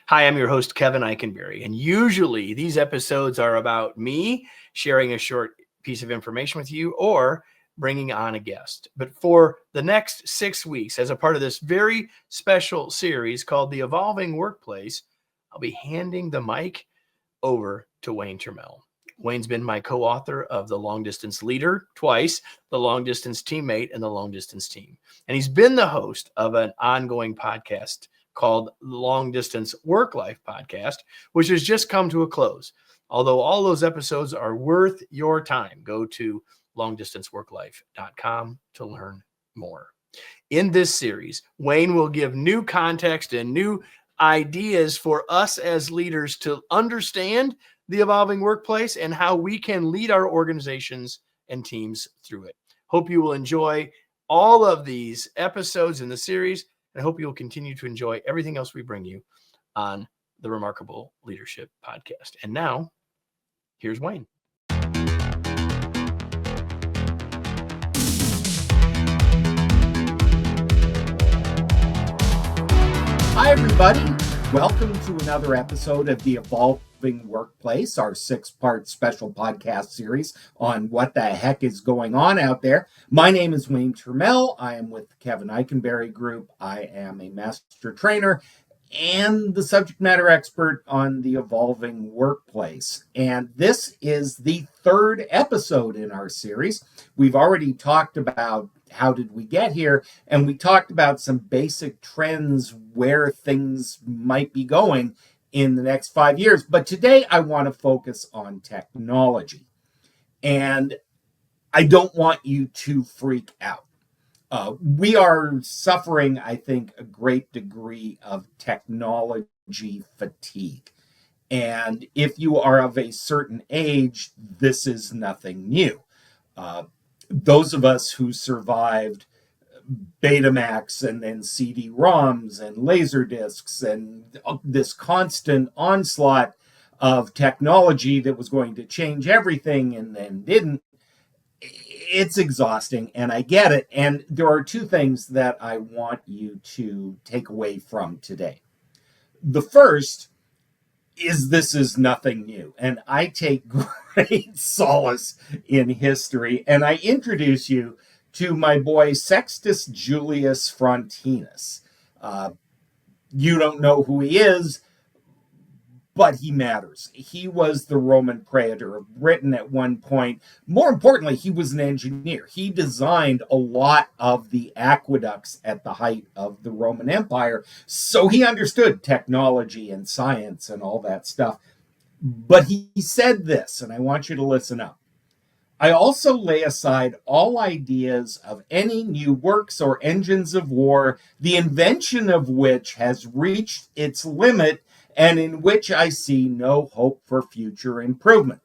Hi, I'm your host, Kevin Eikenberry, and usually these episodes are about me sharing a short piece of information with you or bringing on a guest. But for the next 6 weeks, as a part of this very special series called The Evolving Workplace, I'll be handing the mic over to Wayne Turmel. Wayne's been my co-author of The Long Distance Leader twice, The Long Distance Teammate, and The Long Distance Team. And he's been the host of an ongoing podcast called Long Distance Work Life Podcast, which has just come to a close. Although all those episodes are worth your time, go to longdistanceworklife.com to learn more. In this series, Wayne will give new context and new ideas for us as leaders to understand the evolving workplace and how we can lead our organizations and teams through it. Hope you will enjoy all of these episodes in the series, and I hope you'll continue to enjoy everything else we bring you on the Remarkable Leadership Podcast. And now, here's Wayne. Hi, everybody. Welcome to another episode of The Evolving Workplace, our 6-part special podcast series on what the heck is going on out there. My name is Wayne Turmel. I am with the Kevin Eikenberry Group. I am a master trainer and the subject matter expert on the evolving workplace. And this is the 3rd episode in our series. We've already talked about how did we get here, and we talked about some basic trends where things might be going in the next 5 years. But today I want to focus on technology. And I don't want you to freak out. We are suffering, I think, a great degree of technology fatigue. And if you are of a certain age, this is nothing new. Those of us who survived Betamax and then CD-ROMs and laser discs and this constant onslaught of technology that was going to change everything and then didn't, it's exhausting, and I get it. And there are 2 things that I want you to take away from today. The first is this is nothing new, and I take great solace in history, and I introduce you to my boy Sextus Julius Frontinus. You don't know who he is, but he matters. He was the Roman praetor of Britain at one point. More importantly, he was an engineer. He designed a lot of the aqueducts at the height of the Roman Empire, so he understood technology and science and all that stuff. But he said this, and I want you to listen up. I also lay aside all ideas of any new works or engines of war, the invention of which has reached its limit and in which I see no hope for future improvement.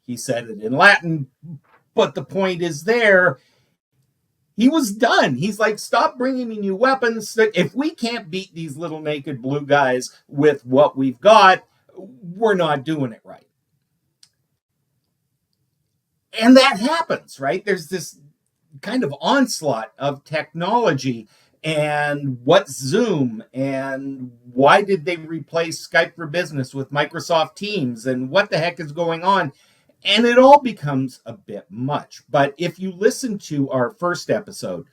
He said it in Latin, but the point is there. He was done. He's like, stop bringing me new weapons. If we can't beat these little naked blue guys with what we've got, we're not doing it right. And that happens, right? There's this kind of onslaught of technology. And what's Zoom? And why did they replace Skype for Business with Microsoft Teams? And what the heck is going on? And it all becomes a bit much. But if you listen to our first episode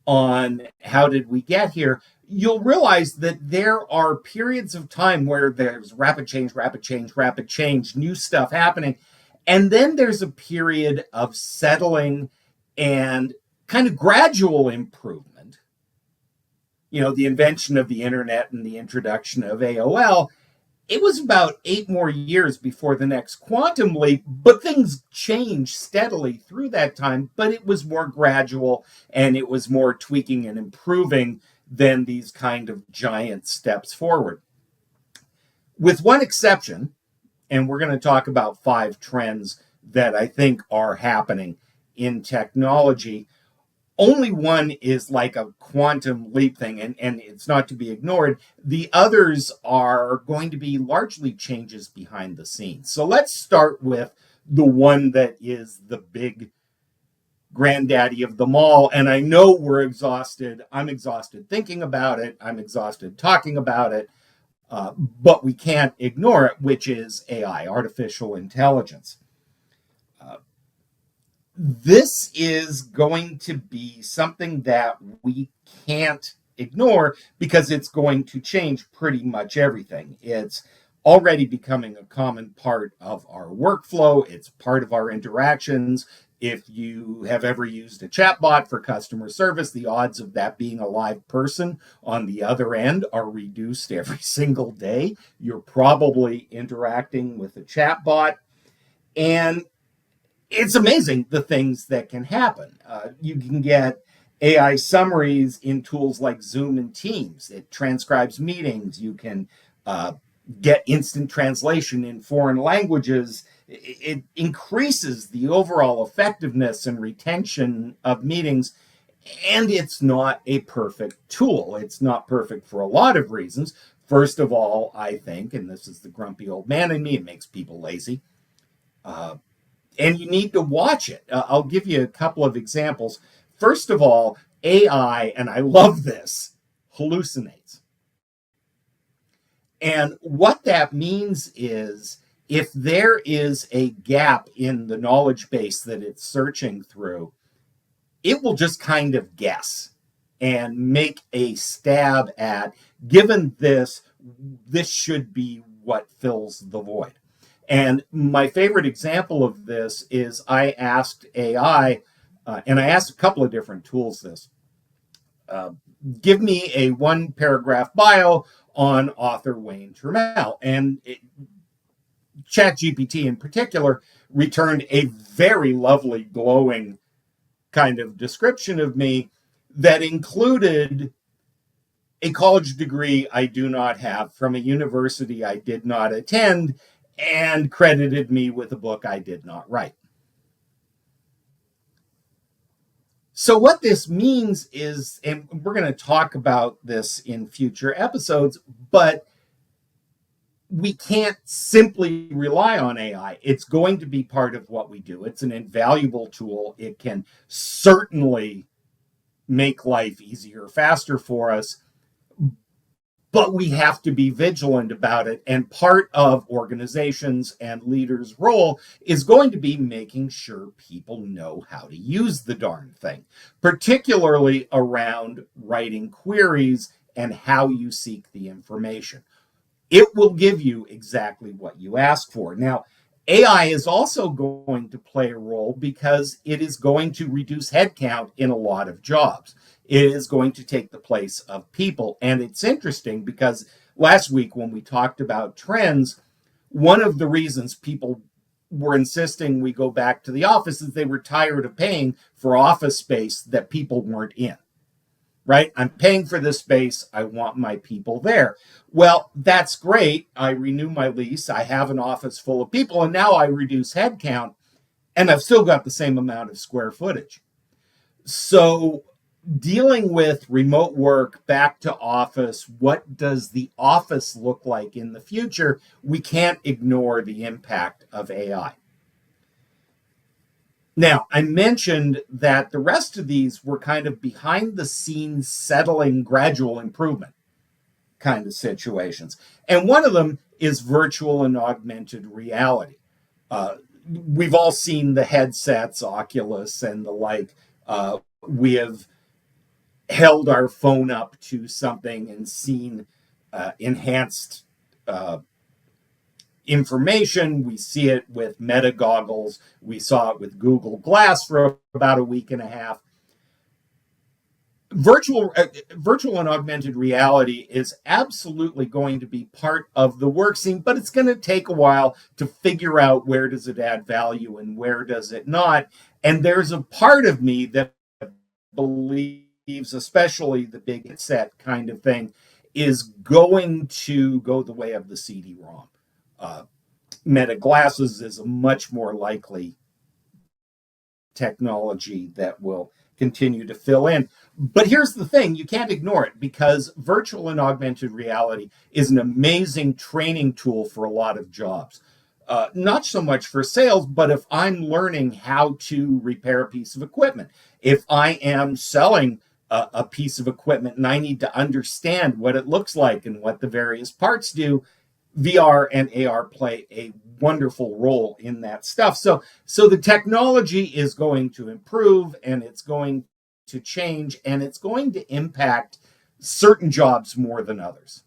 on how did we get here, you'll realize that there are periods of time where there's rapid change, new stuff happening. And then there's a period of settling and kind of gradual improvement. You know, the invention of the internet and the introduction of AOL, it was about 8 more years before the next quantum leap, but things changed steadily through that time, but it was more gradual and it was more tweaking and improving than these kind of giant steps forward. With one exception, and we're going to talk about 5 trends that I think are happening in technology. Only one is like a quantum leap thing, and it's not to be ignored. The others are going to be largely changes behind the scenes. So let's start with the one that is the big granddaddy of them all. And I know we're exhausted. I'm exhausted thinking about it. I'm exhausted talking about it. but we can't ignore it, which is AI, artificial intelligence. This is going to be something that we can't ignore because it's going to change pretty much everything. It's already becoming a common part of our workflow. It's part of our interactions. If you have ever used a chatbot for customer service, the odds of that being a live person on the other end are reduced every single day. You're probably interacting with a chatbot. And it's amazing the things that can happen. You can get AI summaries in tools like Zoom and Teams. It transcribes meetings. You can get instant translation in foreign languages. It increases the overall effectiveness and retention of meetings. And it's not a perfect tool. It's not perfect for a lot of reasons. First of all, I think, and this is the grumpy old man in me, it makes people lazy. And you need to watch it. I'll give you a couple of examples. First of all, AI, and I love this, hallucinates. And what that means is if there is a gap in the knowledge base that it's searching through, it will just kind of guess and make a stab at, given this should be what fills the void. And my favorite example of this is I asked AI, and I asked a couple of different tools this. Give me a one paragraph bio on author Wayne Turmel. And ChatGPT in particular returned a very lovely, glowing kind of description of me that included a college degree I do not have from a university I did not attend, and credited me with a book I did not write. So what this means is, and we're going to talk about this in future episodes, but we can't simply rely on AI. It's going to be part of what we do. It's an invaluable tool. It can certainly make life easier, faster for us, but we have to be vigilant about it. And part of organizations and leaders' role is going to be making sure people know how to use the darn thing, particularly around writing queries and how you seek the information. It will give you exactly what you ask for. Now, AI is also going to play a role because it is going to reduce headcount in a lot of jobs. It is going to take the place of people. And it's interesting because last week when we talked about trends, one of the reasons people were insisting we go back to the office is they were tired of paying for office space that people weren't in. Right? I'm paying for this space. I want my people there. Well, that's great. I renew my lease. I have an office full of people, and now I reduce headcount, and I've still got the same amount of square footage. So dealing with remote work, back to office, what does the office look like in the future? We can't ignore the impact of AI. Now, I mentioned that the rest of these were kind of behind the scenes, settling, gradual improvement kind of situations. And one of them is virtual and augmented reality. We've all seen the headsets, Oculus and the like. We have held our phone up to something and seen enhanced information. We see it with Meta goggles. We saw it with Google Glass for about a week and a half. Virtual and augmented reality is absolutely going to be part of the work scene, but it's going to take a while to figure out where does it add value and where does it not. And there's a part of me that believes, especially the big set kind of thing, is going to go the way of the CD-ROM. Meta glasses is a much more likely technology that will continue to fill in. But here's the thing, you can't ignore it because virtual and augmented reality is an amazing training tool for a lot of jobs. Not so much for sales, but if I'm learning how to repair a piece of equipment, if I am selling a piece of equipment and I need to understand what it looks like and what the various parts do, VR and AR play a wonderful role in that stuff. So the technology is going to improve and it's going to change and it's going to impact certain jobs more than others.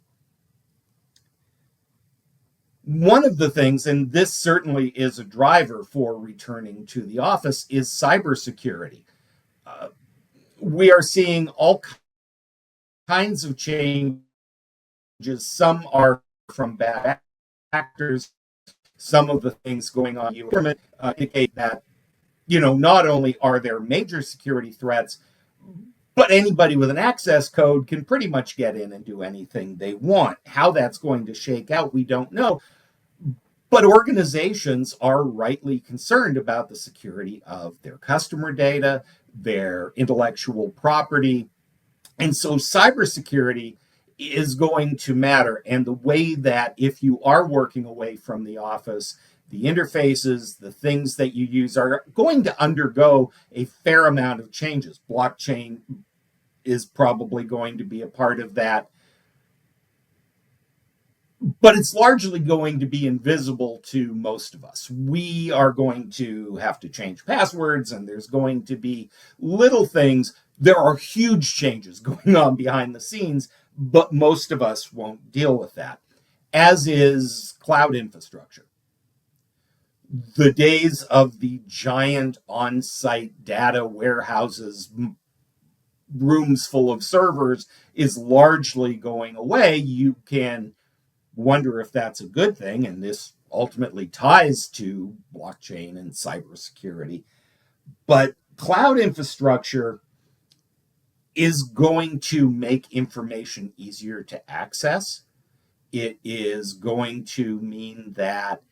One of the things, and this certainly is a driver for returning to the office, is cybersecurity. We are seeing all kinds of changes. Some are from bad actors. Some of the things going on in government indicate that, not only are there major security threats, but anybody with an access code can pretty much get in and do anything they want. How that's going to shake out, we don't know. But organizations are rightly concerned about the security of their customer data, their intellectual property. And so cybersecurity is going to matter. And the way that if you are working away from the office, the interfaces, the things that you use are going to undergo a fair amount of changes. Blockchain is probably going to be a part of that. But it's largely going to be invisible to most of us. We are going to have to change passwords, and there's going to be little things. There are huge changes going on behind the scenes, but most of us won't deal with that, as is cloud infrastructure. The days of the giant on-site data warehouses, rooms full of servers, is largely going away. You can wonder if that's a good thing, and this ultimately ties to blockchain and cybersecurity. But cloud infrastructure is going to make information easier to access. It is going to mean that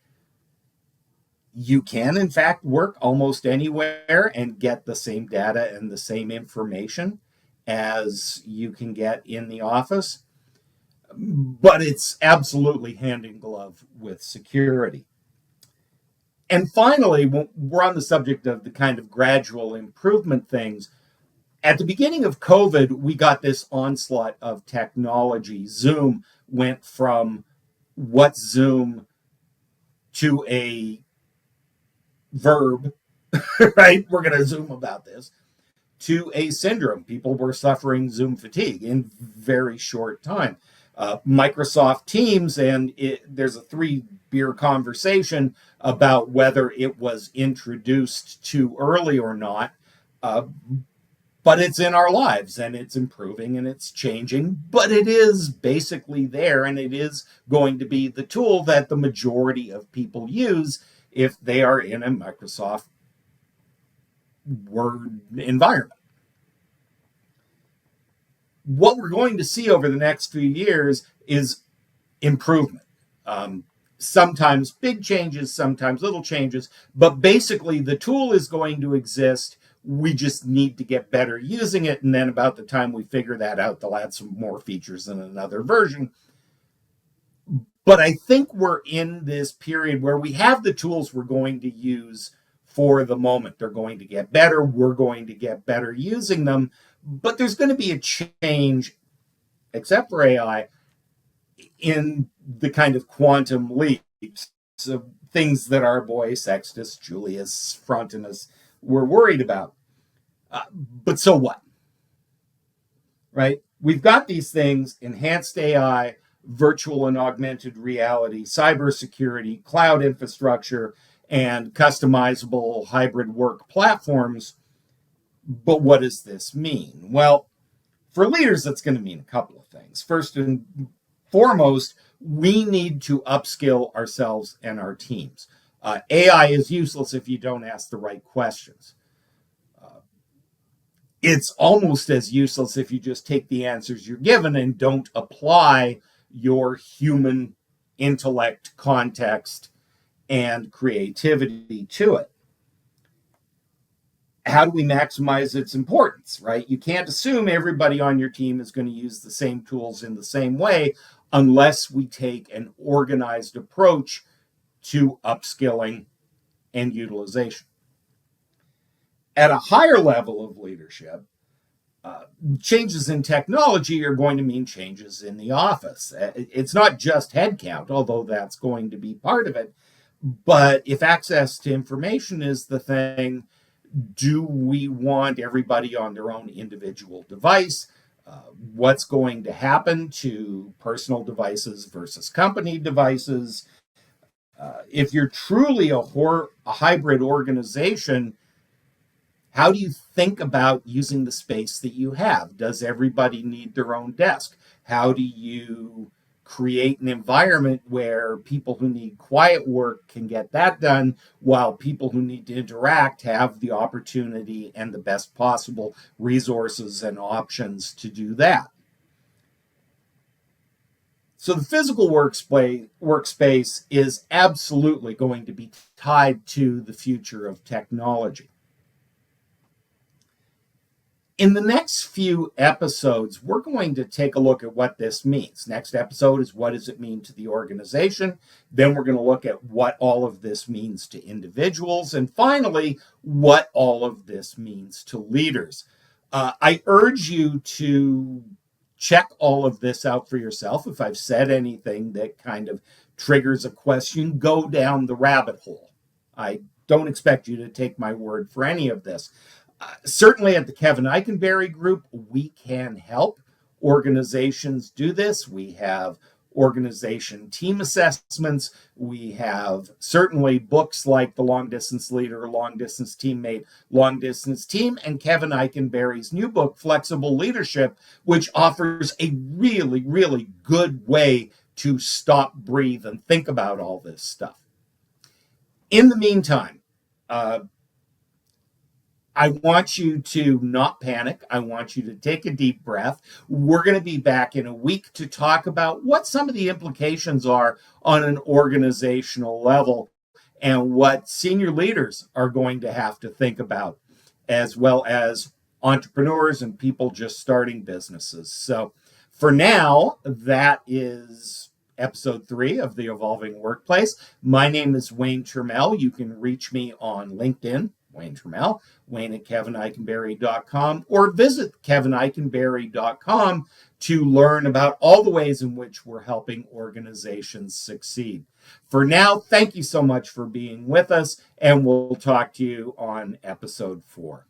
you can, in fact, work almost anywhere and get the same data and the same information as you can get in the office. But it's absolutely hand in glove with security. And finally, we're on the subject of the kind of gradual improvement things. At the beginning of COVID, we got this onslaught of technology. Zoom went from what's Zoom to a verb, right? We're going to Zoom about this, to a syndrome. People were suffering Zoom fatigue in very short time. Microsoft Teams, and there's a 3-beer conversation about whether it was introduced too early or not. But it's in our lives and it's improving and it's changing, but it is basically there and it is going to be the tool that the majority of people use if they are in a Microsoft Word environment. What we're going to see over the next few years is improvement. Sometimes big changes, sometimes little changes, but basically the tool is going to exist. We just need to get better using it. And then about the time we figure that out, they'll add some more features in another version. But I think we're in this period where we have the tools we're going to use for the moment. They're going to get better. We're going to get better using them. But there's going to be a change, except for AI, in the kind of quantum leaps of things that our boy Sextus Julius Frontinus were worried about. But so what? Right? We've got these things: enhanced AI, virtual and augmented reality, cybersecurity, cloud infrastructure, and customizable hybrid work platforms. But what does this mean? Well, for leaders, that's going to mean a couple of things. First and foremost, we need to upskill ourselves and our teams. AI is useless if you don't ask the right questions. It's almost as useless if you just take the answers you're given and don't apply your human intellect, context, and creativity to it. How do we maximize its importance, right? You can't assume everybody on your team is going to use the same tools in the same way unless we take an organized approach to upskilling and utilization. At a higher level of leadership, Changes in technology are going to mean changes in the office. It's not just headcount, although that's going to be part of it. But if access to information is the thing, do we want everybody on their own individual device? What's going to happen to personal devices versus company devices? If you're truly a hybrid organization, how do you think about using the space that you have? Does everybody need their own desk? How do you create an environment where people who need quiet work can get that done, while people who need to interact have the opportunity and the best possible resources and options to do that? So the physical workspace is absolutely going to be tied to the future of technology. In the next few episodes, we're going to take a look at what this means. Next episode is what does it mean to the organization? Then we're going to look at what all of this means to individuals. And finally, what all of this means to leaders. I urge you to check all of this out for yourself. If I've said anything that kind of triggers a question, go down the rabbit hole. I don't expect you to take my word for any of this. Certainly at the Kevin Eikenberry Group, we can help organizations do this. We have organization team assessments. We have certainly books like The Long Distance Leader, Long Distance Teammate, Long Distance Team, and Kevin Eikenberry's new book, Flexible Leadership, which offers a really, really good way to stop, breathe, and think about all this stuff. In the meantime, I want you to not panic. I want you to take a deep breath. We're going to be back in a week to talk about what some of the implications are on an organizational level and what senior leaders are going to have to think about, as well as entrepreneurs and people just starting businesses. So for now, that is episode 3 of The Evolving Workplace. My name is Wayne Turmel. You can reach me on LinkedIn, Wayne Turmel, Wayne at kevineikenberry.com, or visit kevineikenberry.com to learn about all the ways in which we're helping organizations succeed. For now, thank you so much for being with us, and we'll talk to you on episode 4.